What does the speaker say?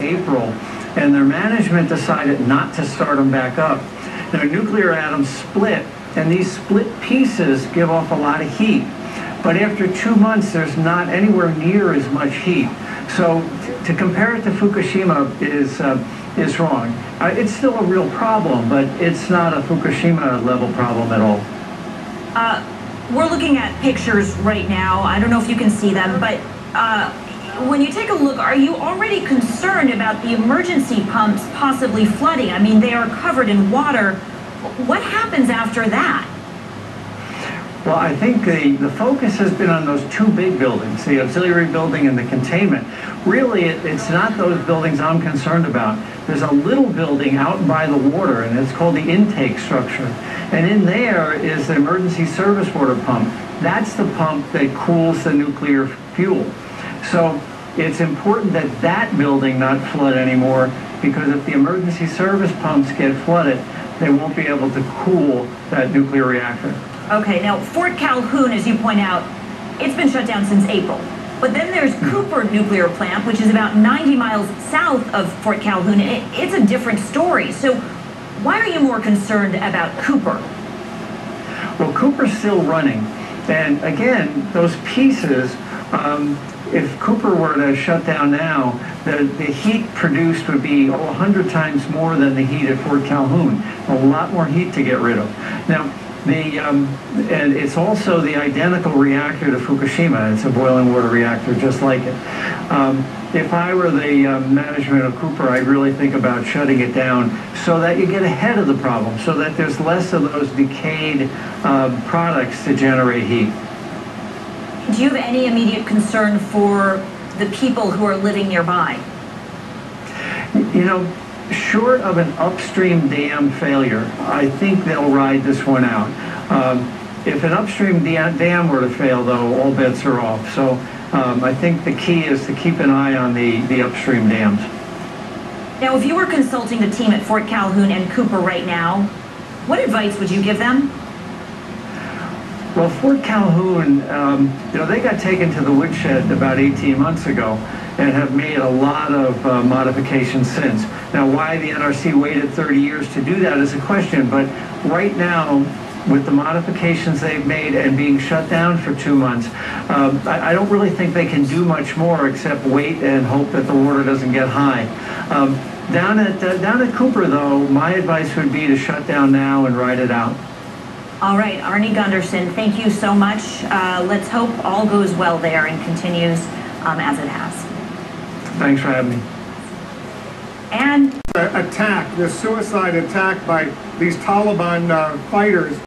April, and their management decided not to start them back up. Now, nuclear atoms split, and these split pieces give off a lot of heat. But after 2 months, there's not anywhere near as much heat. So to compare it to Fukushima is wrong. It's still a real problem, but it's not a Fukushima level problem at all. We're looking at pictures right now. I don't know if you can see them, but when you take a look, are you already concerned about the emergency pumps possibly flooding? I mean, they are covered in water. What happens after that? Well, I think the focus has been on those two big buildings, the auxiliary building and the containment. Really, it's not those buildings I'm concerned about. There's a little building out by the water, and it's called the intake structure. And in there is the emergency service water pump. That's the pump that cools the nuclear fuel. So it's important that that building not flood anymore, because if the emergency service pumps get flooded, they won't be able to cool that nuclear reactor. Okay, now Fort Calhoun, as you point out, it's been shut down since April. But then there's Cooper Nuclear Plant, which is about 90 miles south of Fort Calhoun. It's a different story. So why are you more concerned about Cooper? Well, Cooper's still running. And again, those pieces, if Cooper were to shut down now, the heat produced would be 100 times more than the heat at Fort Calhoun. A lot more heat to get rid of. Now, and it's also the identical reactor to Fukushima. It's a boiling water reactor just like it. If I were the management of Cooper, I'd really think about shutting it down so that you get ahead of the problem, so that there's less of those decayed products to generate heat. Do you have any immediate concern for the people who are living nearby? You know, short of an upstream dam failure, I think they'll ride this one out. If an upstream dam were to fail, though, all bets are off. So I think the key is to keep an eye on the upstream dams. Now, if you were consulting the team at Fort Calhoun and Cooper right now, what advice would you give them? Well, Fort Calhoun, you know, they got taken to the woodshed about 18 months ago and have made a lot of modifications since. Now, why the NRC waited 30 years to do that is a question, but right now, with the modifications they've made and being shut down for 2 months, I don't really think they can do much more except wait and hope that the water doesn't get high. Down at Cooper, though, my advice would be to shut down now and ride it out. All right, Arnie Gunderson, thank you so much. Let's hope all goes well there and continues as it has. Thanks for having me. And attack, the suicide attack by these Taliban fighters.